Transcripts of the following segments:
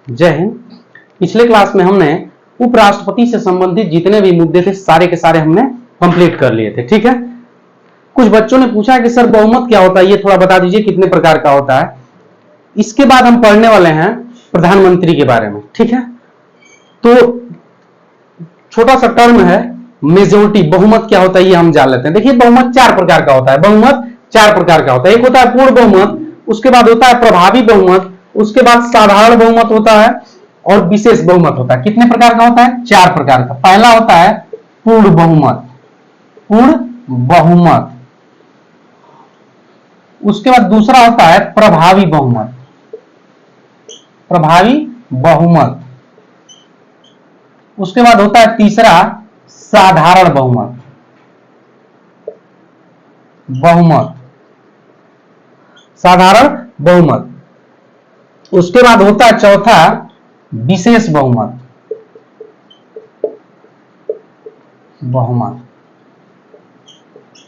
जय हिंद। पिछले क्लास में हमने उपराष्ट्रपति से संबंधित जितने भी मुद्दे थे सारे के सारे हमने कंप्लीट कर लिए थे। ठीक है, कुछ बच्चों ने पूछा कि सर बहुमत क्या होता है, ये थोड़ा बता दीजिए कितने प्रकार का होता है। इसके बाद हम पढ़ने वाले हैं प्रधानमंत्री के बारे में। ठीक है, तो छोटा सा टर्म है मेजोरिटी, बहुमत क्या होता है ये हम जान लेते हैं। देखिए, बहुमत चार प्रकार का होता है। बहुमत चार प्रकार का होता है। एक होता है पूर्ण बहुमत, उसके बाद होता है प्रभावी बहुमत, उसके बाद साधारण बहुमत होता है और विशेष बहुमत होता है। कितने प्रकार का होता है? चार प्रकार का। पहला होता है पूर्ण बहुमत, पूर्ण बहुमत। उसके बाद दूसरा होता है प्रभावी बहुमत, प्रभावी बहुमत। उसके बाद होता है तीसरा साधारण बहुमत, बहुमत, साधारण बहुमत। उसके बाद होता है चौथा विशेष बहुमत, बहुमत।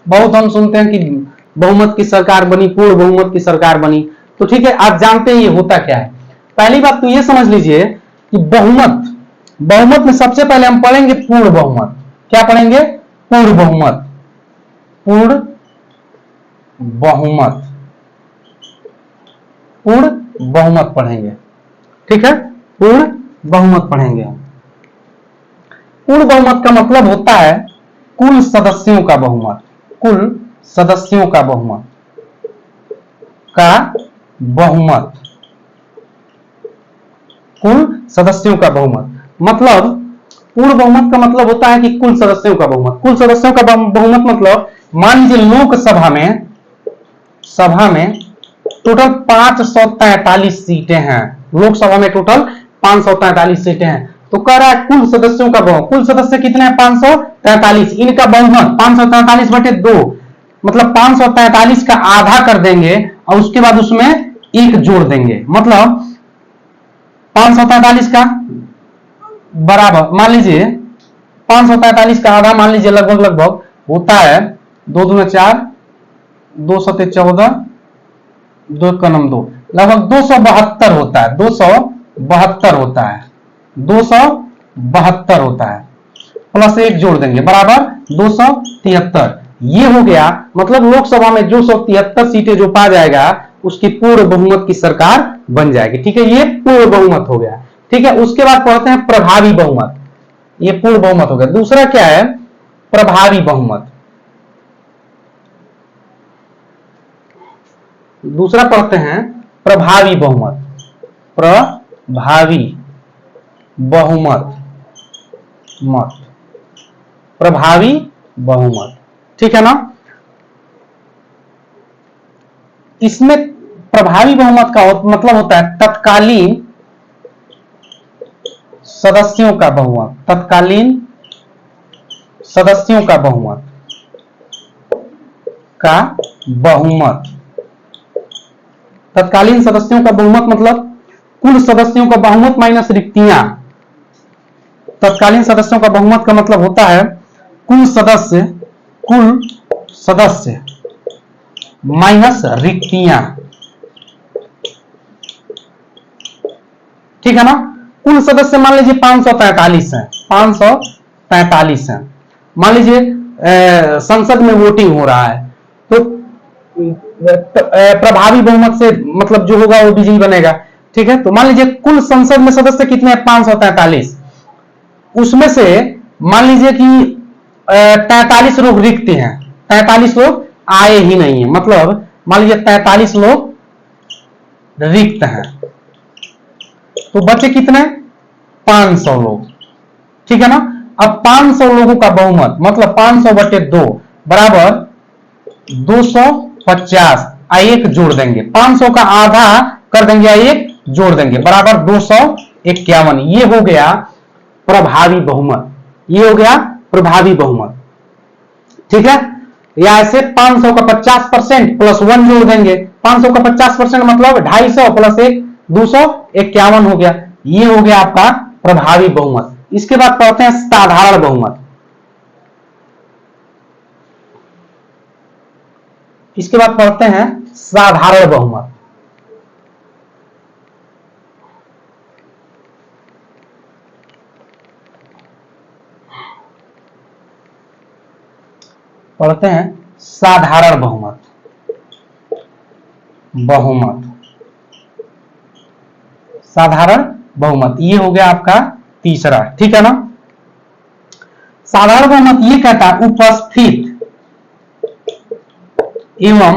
बहुत हम सुनते हैं कि बहुमत की सरकार बनी, पूर्ण बहुमत की सरकार बनी। तो ठीक है, आप जानते हैं ये होता क्या है। पहली बात तो ये समझ लीजिए कि बहुमत, बहुमत में सबसे पहले हम पढ़ेंगे पूर्ण बहुमत। क्या पढ़ेंगे? पूर्ण बहुमत, पूर्ण बहुमत, पूर्ण बहुमत पढ़ेंगे। ठीक है, पूर्ण बहुमत पढ़ेंगे। पूर्ण बहुमत का मतलब होता है कुल सदस्यों का बहुमत, कुल सदस्यों का बहुमत, का बहुमत, कुल सदस्यों का बहुमत। मतलब पूर्ण बहुमत का मतलब होता है कि कुल सदस्यों का बहुमत। कुल सदस्यों का बहुमत मतलब मान लीजिए लोकसभा में, सभा में टोटल 543 सीटें हैं। लोकसभा में टोटल 543 सीटें हैं। तो कह रहा है कुल सदस्यों का बहुमत, कुल सदस्य कितने हैं? 543। इनका बहुमत 543/2, मतलब 543 का आधा कर देंगे और उसके बाद उसमें एक जोड़ देंगे। मतलब 543 का बराबर मान लीजिए, 543 का आधा मान लीजिए लगभग लगभग होता है 2 दूना 4, 2 सते 14, 2 का नम 2, लगभग 272 होता है। 272 होता है, 272 होता है। प्लस एक जोड़ देंगे बराबर 273। ये हो गया, मतलब लोकसभा में जो 173 सीटें जो पा जाएगा उसकी पूर्ण बहुमत की सरकार बन जाएगी। ठीक है, ये पूर्ण बहुमत हो गया। ठीक है, उसके बाद पढ़ते हैं प्रभावी बहुमत। ये पूर्ण बहुमत हो गया। दूसरा क्या है? प्रभावी बहुमत। दूसरा पढ़ते हैं प्रभावी बहुमत, प्रभावी बहुमत, मत, प्रभावी बहुमत। ठीक है ना? इसमें प्रभावी बहुमत का मतलब होता है तत्कालीन सदस्यों का बहुमत, तत्कालीन सदस्यों का बहुमत, का बहुमत। तत्कालीन सदस्यों का बहुमत मतलब कुल सदस्यों का बहुमत माइनस रिक्तियां। तत्कालीन सदस्यों का बहुमत का मतलब होता है कुल सदस्य, कुल सदस्य माइनस रिक्तियां। ठीक है ना? कुल सदस्य मान लीजिए 543 है, 543 है। मान लीजिए संसद में वोटिंग हो रहा है तो प्रभावी बहुमत से मतलब जो होगा वो विजयी बनेगा। ठीक है, तो मान लीजिए कुल संसद में सदस्य कितने हैं? 543। उसमें से मान लीजिए कि 43 लोग रिक्त हैं, 43 लोग आए ही नहीं है। मतलब मान लीजिए 43 लोग रिक्त हैं, तो बचे कितने? 500 लोग। ठीक है ना? अब 500 लोगों का बहुमत मतलब 500/2 बराबर 250। एक जोड़ देंगे, 500 का आधा कर देंगे, एक जोड़ देंगे बराबर 251। ये हो गया प्रभावी बहुमत, ये हो गया प्रभावी बहुमत। ठीक है, या ऐसे 500 का 50% प्लस 1 जोड़ देंगे। 500 का 50% मतलब 250 प्लस 1 251 हो गया। ये हो गया आपका प्रभावी बहुमत। इसके बाद पढ़ते हैं साधारण बहुमत। इसके बाद पढ़ते हैं साधारण बहुमत। पढ़ते हैं साधारण बहुमत। बहुमत, साधारण बहुमत, ये हो गया आपका तीसरा, ठीक है ना। साधारण बहुमत ये कहता है उपस्थित एवं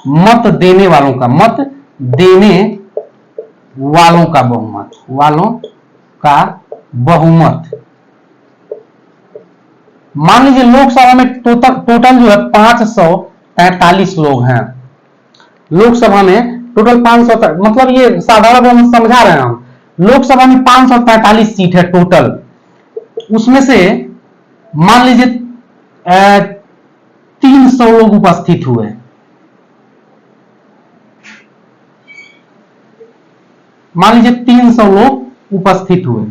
मत देने वालों का, मत देने वालों का बहुमत, वालों का बहुमत। मान लीजिए लोकसभा में टोटल जो है 543 लोग हैं। लोकसभा में टोटल 500, मतलब ये साधारण बहुमत समझा रहे हैं हम। लोकसभा में 543 सीट है टोटल, उसमें से मान लीजिए 300 लोग उपस्थित हुए। मान लीजिए 300 लोग उपस्थित हुए,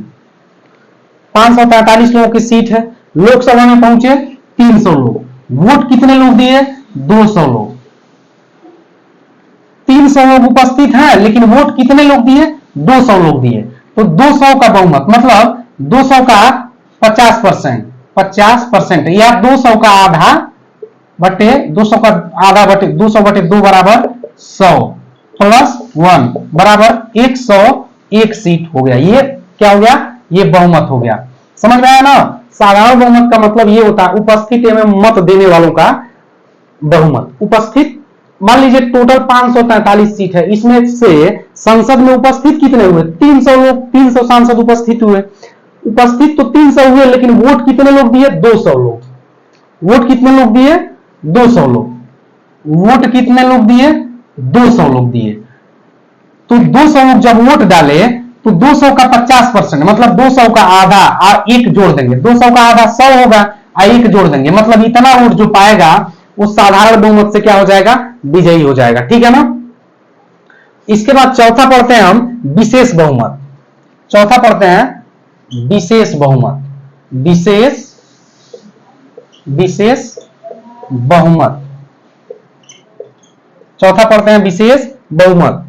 543 लोगों की सीट है, लोकसभा में पहुंचे 300 लोग, वोट कितने लोग दिए? 200 लोग। 300 लोग उपस्थित हैं लेकिन वोट कितने लोग दिए? 200 लोग दिए। तो 200 का बहुमत मतलब 200 का 50%, 50% या 200 का आधा बटे 200 का आधा बटे 200 बटे 2 बराबर 100 प्लस 1 बराबर 101 सीट हो गया। ये क्या हो गया? ये बहुमत हो गया। समझ में आया ना। साधारण बहुमत का मतलब ये होता है उपस्थित एवं मत देने वालों का बहुमत। उपस्थित, मान लीजिए टोटल 543 सीट है, इसमें से संसद में उपस्थित कितने हुए? 300 लोग, 300 सांसद उपस्थित हुए। उपस्थित तो 300 हुए लेकिन वोट कितने लोग दिए? 200 लोग। वोट कितने लोग दिए? 200 लोग। वोट कितने लोग दिए? 200 लोग दिए। तो 200 लोग जब वोट डाले तो 200 का 50% मतलब 200 का आधा और एक जोड़ देंगे, 200 का आधा 100 होगा और एक जोड़ देंगे, मतलब इतना वोट जो पाएगा वो साधारण बहुमत से क्या हो जाएगा? विजयी हो जाएगा। ठीक है ना। इसके बाद चौथा पढ़ते हैं हम विशेष बहुमत। चौथा पढ़ते हैं विशेष बहुमत। विशेष बहुमत, चौथा पढ़ते हैं विशेष बहुमत।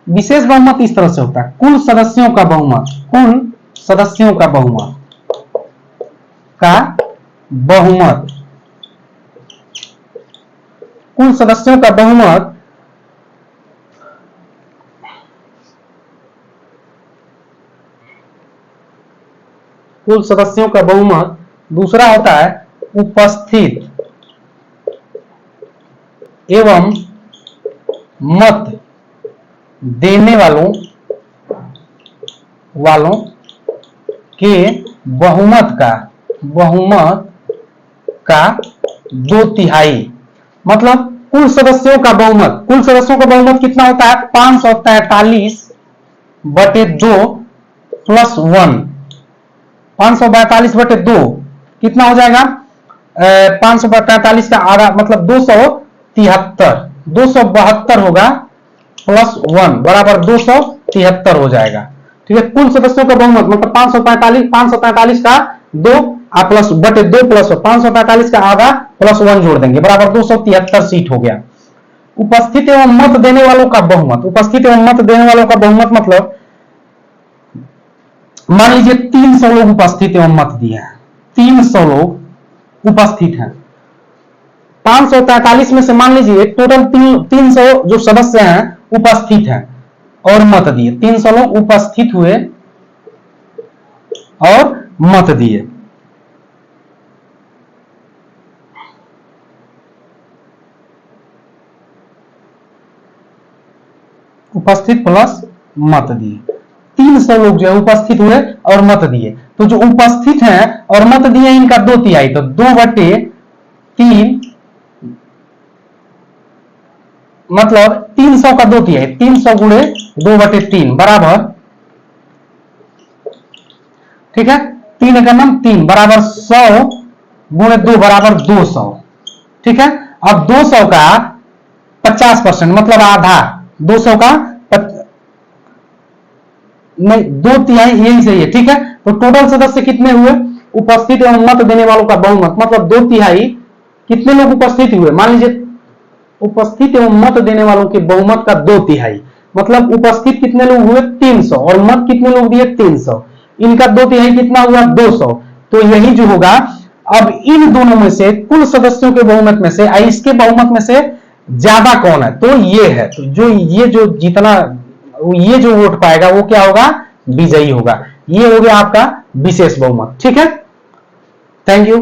विशेष बहुमत इस तरह से होता है कुल सदस्यों का बहुमत, कुल सदस्यों का बहुमत कुल सदस्यों का बहुमत कुल सदस्यों का बहुमत। दूसरा होता है उपस्थित एवं मत देने वालों के बहुमत का 2/3। मतलब कुल सदस्यों का बहुमत, कुल सदस्यों का बहुमत कितना होता है? 543 बटे 2 प्लस 1, 542 बटे 2 कितना हो जाएगा? 543 का आधा मतलब 273, 272 होगा प्लस 1 बराबर 273 हो जाएगा। ठीक है। कुल सदस्यों का बहुमत मतलब 543 का 2 प्लस बटे 2 प्लस 543 का आधा प्लस 1 जोड़ देंगे बराबर 273 सीट हो गया। उपस्थित एवं मत देने वालों का बहुमत, उपस्थित एवं मत देने वालों का बहुमत मतलब मान लीजिए 300 लोग उपस्थित एवं मत दिए हैं, 300 लोग उपस्थित हैं, 543 में से मान लीजिए टोटल 300 जो सदस्य हैं उपस्थित हैं और मत दिए, 300 लोग उपस्थित हुए और मत दिए। उपस्थित प्लस मत दिए, 300 लोग जो है उपस्थित हुए और मत दिए। तो जो उपस्थित हैं और मत दिए इनका 2/3, तो 2/3 मतलब 300 का 2/3, 300 गुणे 2/3 बराबर, ठीक है, 3 का नाम 3 बराबर 100 गुणे 2 बराबर 200। ठीक है। अब 200 का 50% मतलब आधा, 200 का नहीं 2/3 यही सही है। ठीक है। तो टोटल सदस्य कितने हुए? उपस्थित एवं मत देने वालों का बहुमत मतलब 2/3 कितने लोग उपस्थित हुए? मान लीजिए उपस्थित एवं मत देने वालों के बहुमत का 2/3, मतलब उपस्थित कितने लोग हुए 300 और मत कितने लोग दिए 300, इनका 2/3 कितना हुआ 200। तो यही जो होगा, अब इन दोनों में से कुल सदस्यों के बहुमत में से इसके बहुमत में से ज्यादा कौन है, तो ये है। तो जो जितना ये जो वोट पाएगा वो क्या होगा, विजयी होगा। ये हो गया आपका विशेष बहुमत। ठीक है, थैंक यू।